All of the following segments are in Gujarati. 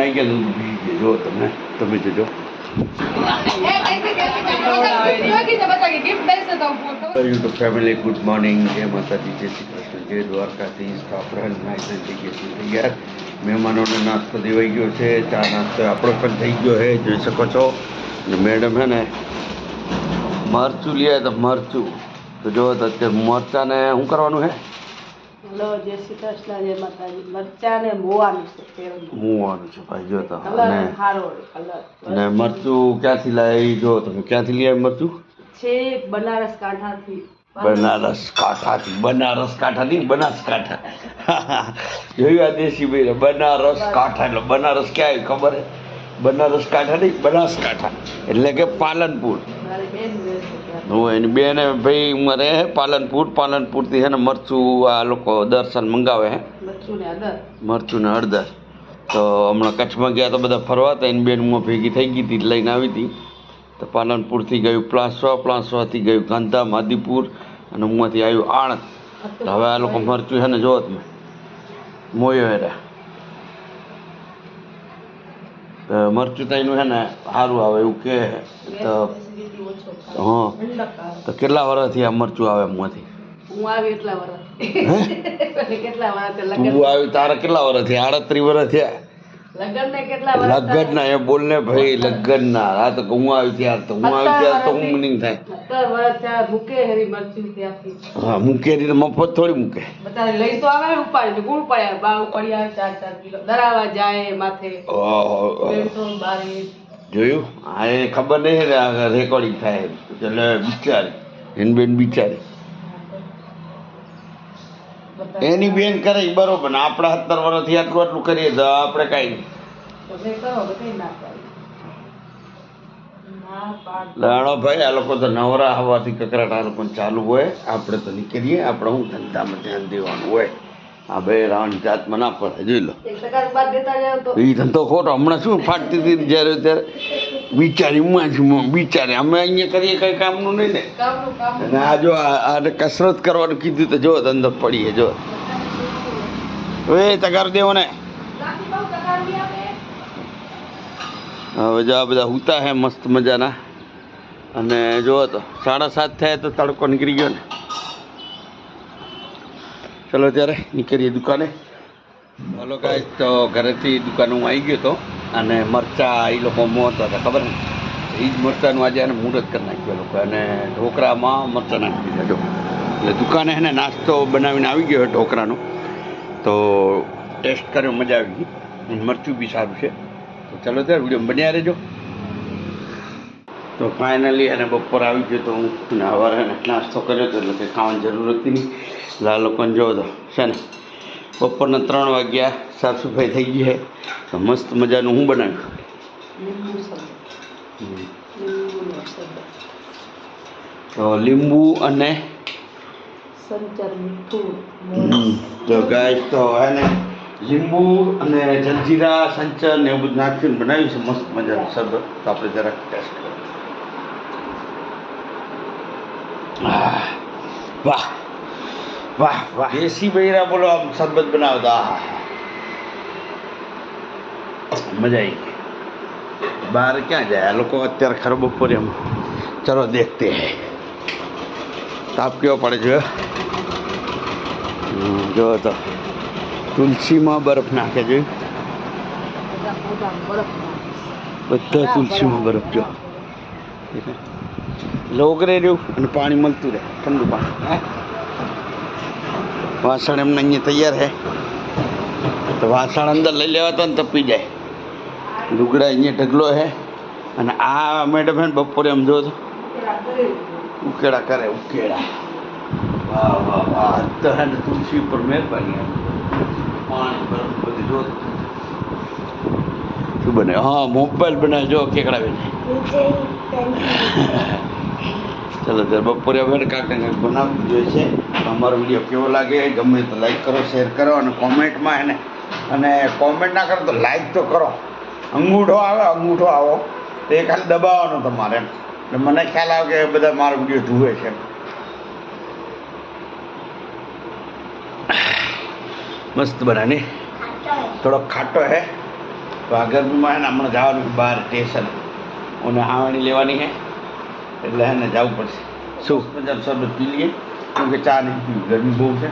આવી ગયા દૂધ પી જો તમે જોજો યુટ્યુબ ફેમિલી ગુડ મોર્નિંગ જય માતાજી જય શ્રી કૃષ્ણ જય દ્વારકાધીશ તો આપણે નાઈ થઈ ગયા છીએ તૈયાર મહેમાનોને નાસ્તો દેવાઈ ગયો છે ચા નાસ્તો આપણો પણ થઈ ગયો છે જોઈ શકો છો અને મેડમ હે ને મરચું લે તો મરચું તો જો અત્યારે મરચાને શું કરવાનું છે હેલો જય શ્રી કૃષ્ણ જય માતાજી મરચાને મોવાનું છે મોવાનું છે ભાઈ જો તો અને મરચું ક્યાંથી લાવી જો તમે ક્યાંથી લઈ આવી મરચું છે બનારસ કાંઠાથી બનારસ કાંઠાથી બનાસકાંઠા જોયું આ દેશી ભાઈ બનારસ કાંઠા એટલે બનારસ ક્યાં આવ્યું ખબર હે બનારસ કાંઠા નહીં બનાસકાંઠા એટલે કે પાલનપુર હું એની બેને ભાઈ મારે પાલનપુરથી છે ને મરચું આ લોકો દર્શન મંગાવે હે મરચું ને હળદર તો હમણાં કચ્છમાં ગયા તો બધા ફરવા હતા એની બેન હું ભેગી થઈ ગઈ હતી લઈને આવી હતી તો પાલનપુરથી ગયું પ્લાસવાથી ગયું ગાંધીધામ આદિપુર અને ઉમાંથી આવ્યું આણંદ તો હવે આ લોકો મરચું છે ને જોવો તમે મોયો હેરા મરચું તાઈનું છે ને સારું આવે એવું કે તો હા તો કેટલા વર્ષથી આ મરચું આવે એમાંથી હું આવી એટલા વર્ષ તું આવી તારા કેટલા વર્ષ થયા 38 વર્ષ થયા લગ્ન ના એ બોલ ને ભાઈ લગ્ન ના આ તો હું આવી ત્યાર તો હું મિનિંગ થાય હા મૂકે મફત થોડી મૂકે લઈ તો આવે ઉપાડી ગુણ પડ્યા બા ઉપાડી આવે 4 કિલો દરાવા જાય માથે જોયું હા એ ખબર નહીં ને રેકોર્ડિંગ થાય એટલે બિચારી એની બેન બિચારી એની બેન કરે બરોબર ને આપણા 17 વર્ષથી આટલું કરીએ તો આપણે કાંઈ નહીં લાણો ભાઈ આ લોકો તો નવરા હવાથી કકરાટ આ લોકો ચાલુ હોય આપણે તો નીકળીએ આપણે હું ધંધામાં ધ્યાન દેવાનું હોય આ બે રાવણ જાતમાં ના પડે જોઈ લો એ ધંધો ખોટો હમણાં શું ફાટતી હતી જ્યારે ત્યારે બિચારી અમે અહીંયા કરીએ કઈ કામનું નહીં ને અને આ જો આ કસરત કરવાનું કીધું તો જો ધંધો પડીએ જો એ તગાર દેવો ને હવે જો આ બધા હુતા હે મસ્ત મજાના અને જો તો 7:30 થાય તો તડકો નીકળી ગયો ને ચલો ત્યારે નીકળીએ દુકાને હલો ગાઈસ તો ઘરેથી દુકાને હું આવી ગયો હતો અને મરચાં એ લોકો મોતા હતા ખબર ને એ જ મરચાંનું આજે એને મુહૂર્ત કરી નાખ્યું લોકો અને ઢોકળામાં મરચાં નાખી દીધા જો એટલે દુકાને એને નાસ્તો બનાવીને આવી ગયો ઢોકળાનો તો ટેસ્ટ કર્યો મજા આવી ગઈ મરચું બી સારું છે તો ચલો ત્યારે વિડીયો બન્યા રહેજો તો ફાઇનલી એને બપોર આવી ગયો તો હું સવારે નાસ્તો કર્યો હતો એટલે કંઈ ખાવાની જરૂર હતી નહીં એટલે આ લોકોને જોવો તો છે ને બપોરના 3 વાગ્યા સાફ સફાઈ થઈ ગઈ છે તો મસ્ત મજાનું હું બનાવ્યું તો લીંબુ અને તો ગાય તો એને લીંબુ અને જલજીરા સંચર ને એવું બધું નાખીને બનાવ્યું છે મસ્ત મજાનું શરબત તો આપણે જરાક ટેસ્ટ કરીએ વાહ વાહ વાહ દેશી બૈરા બોલો આમ શરબત બનાવતા મજા આવી ગઈ બહાર ક્યાં જાય આ લોકો અત્યારે ખરો બપોરે એમ ચલો દેખતે હૈ તાપ કેવો પડે છે જો તો તુલસીમાં બરફ નાખે છે બધા તુલસીમાં બરફ જો લોગરે રહ્યું અને પાણી મળતું રહે ઠંડુ પાણી વાસણ એમને અહીંયા તૈયાર છે તો વાસણ અંદર લઈ લેવા તો ને તપી જાય લુગડા અહીંયા ઢગલો છે અને આ મેડમ હે ને બપોરે એમ જો તો ઉકેડા કરે ઉકેડા વાહ વાહ વાહ તો હે ને તુલસી ઉપર મહેરબાની પાણી બરફ બધું જો શું બને હા મોબાઈલ બનાવે જો કેકડા બેન ચલો ત્યારે બપોરે હવે કાંઈક ને કાંઈક બનાવવું જોઈએ છે અમારો વિડીયો કેવો લાગે ગમે તો લાઈક કરો શેર કરો અને કોમેન્ટમાં એને અને કોમેન્ટ ના કરો તો લાઈક તો કરો અંગૂઠો આવો તો એ ખાલી દબાવવાનો તમારે એટલે મને ખ્યાલ આવે કે બધા મારો વિડીયો જુએ છે મસ્ત બનાની થોડોક ખાટો હે તો આ ગરમીમાં હે ને હમણાં જવાનું છે બહાર સ્ટેશન અને હાવણી લેવાની છે એટલે હે ને જવું પડશે શું બજાર શરબત પી લઈએ કેમ કે ચા નહીં પીવી ગરમી બહુ છે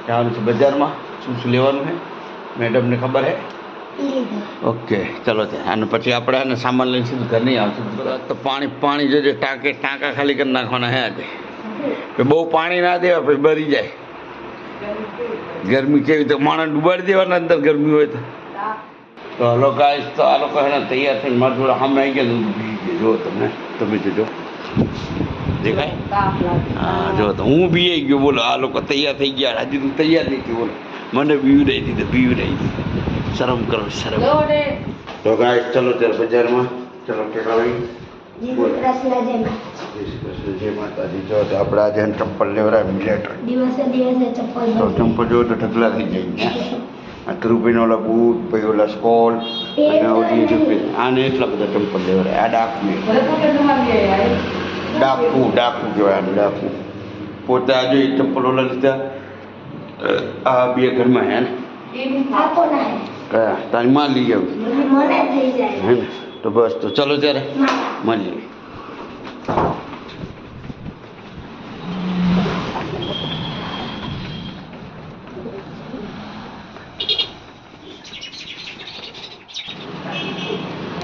જવાનું છે બજારમાં શું શું લેવાનું છે મેડમને ખબર છે ઓકે ચલો ત્યાં અને પછી આપણે એને સામાન લઈને સીધું ઘર નહીં આવશું તો પાણી જોજે ટાંકા ખાલી કરી નાખવાના હે આજે કે બહુ પાણી ના દેવા પછી ભરી જાય ગરમી કેવી તો માણસ ડૂબાડી દેવાના અંદર ગરમી હોય તો હલો ગાઈસ તો આ લોકો એને તૈયાર થઈને મારા જોડે સામે આવી ગયા જો તમે જોજો દેખાય હા જો તો હું બી આવી ગયો બોલો આ લોકો તૈયાર થઈ ગયા હજી તું તૈયાર નહીં થયું બોલો મને બીવડાવી દીધું શરમ કરો શરમ તો ગાઈસ ચલો ત્યારે બજારમાં ચલો ટેકાવી જય માતાજી જો તો આપણે આજે ચપ્પલ લેવરાય મિલેટર તો ચંપલ જો તો ઢગલા થઈ જાય આ રૂપિયાનો ઓલા બૂટ પછી ઓલા સ્કોલ અને ઓલી રૂપિયા આને એટલા બધા ચંપલ લેવરાય આ ડાકુ કહેવાય આને ડાકુ પોતે આ જો ચંપલ ઓલા લીધા આ બે ઘરમાં હે ને કયા તારી માં લઈ આવું હે ને તો બસ તો ચલો ત્યારે મળીએ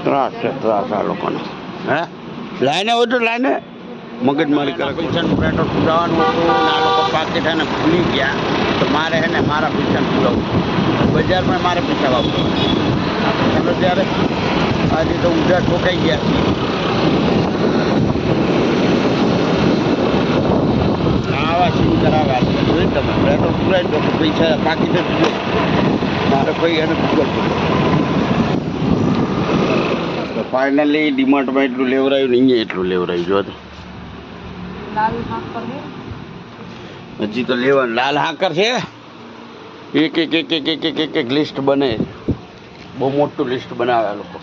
ત્રાસ આ લોકોનો હે લાઈને હોય લાઈને મગજમારી કરે પૈસાનું પેટ્રોલ પુરાવાનું હતું ને આ લોકો પાકીટ હે ને ભૂલી ગયા તો મારે હે ને મારા પૈસાનું પુરાવું બજારમાં મારે પૈસા વાપરવાના ચાલો ત્યારે આજે તો ઊંધા ઠોકાઈ ગયા છીએ આવા સીન કરાવ્યા જોઈ તમે પેટ્રોલ પુરાઈ દો પૈસા પાકીટ જ જો મારે કોઈ એને ગૂગલ તો ફાઇનલી ડીમાર્ટમાં એટલું લેવરાયું ને અહીંયા એટલું લેવરાયું જો તો હજી તો લેવાનું લાલ હાકર છે એક લિસ્ટ બને બહુ મોટું લિસ્ટ બનાવે આ લોકો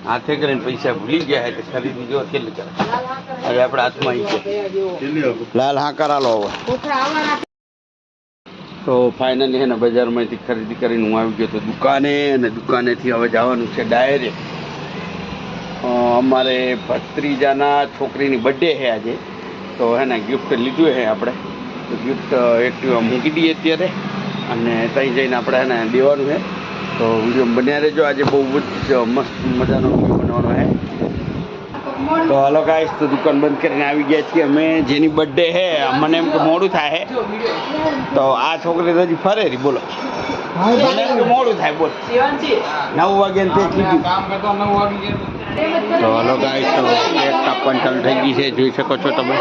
હાથે કરીને પૈસા ભૂલી ગયા એટલે ખરીદી જો કેટલી કરે હવે આપણે હાથમાં આવી ગયા લાલ હાકર આલો હવે તો ફાઇનલી છે ને બજારમાંથી ખરીદી કરીને હું આવી ગયો તો દુકાને અને દુકાનેથી હવે જવાનું છે ડાયરેક્ટ અમારે ભત્રીજાના છોકરીની બર્થડે છે આજે તો હે ને ગિફ્ટ લીધું છે આપણે તો ગિફ્ટ એક્ટિવા મૂકી દઈએ અત્યારે અને ત્યાં જઈને આપણે હે ને દેવાનું છે તો વિડીયો બન્યા રહેજો આજે બહુ જ મસ્ત મજાનો વિડીયો બનાવવાનો છે તો હાલો ગાઈસ તો દુકાન બંધ કરીને આવી ગયા છીએ અમે જેની બર્થડે છે મને એમ કે મોડું થાય તો આ છોકરી તો હજી ફરે રહી બોલો મને એમ કે મોડું થાય બોલ 9 વાગ્યા તે કીધું તો હાલો ગાઈસ તો એક કાપવાની ચાલુ થઈ ગઈ છે જોઈ શકો છો તમે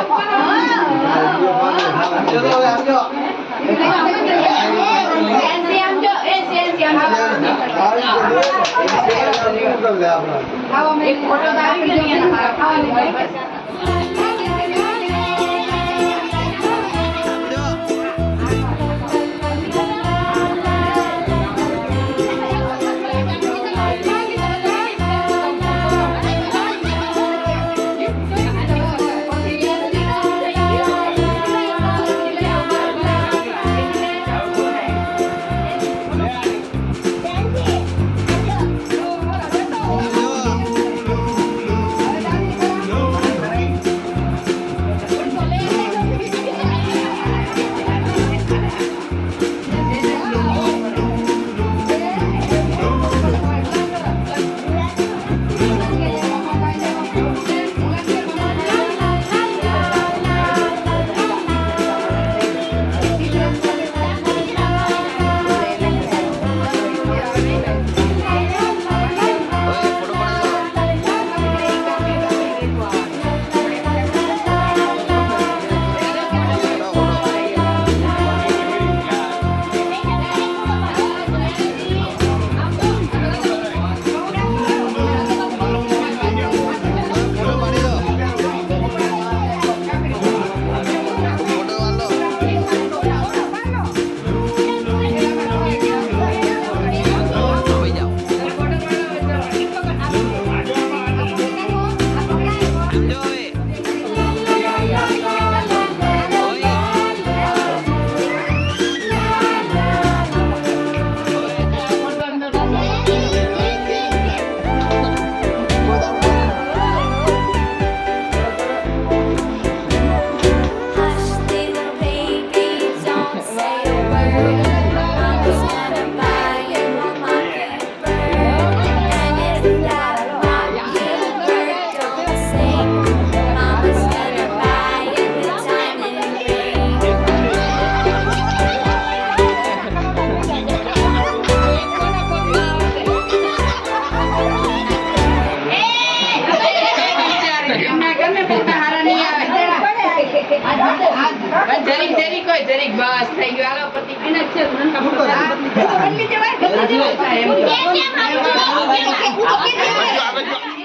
એક ફોટો આવી ગયો બાજુ. કેમ આવું? આ બાજુ, આ બાજુ.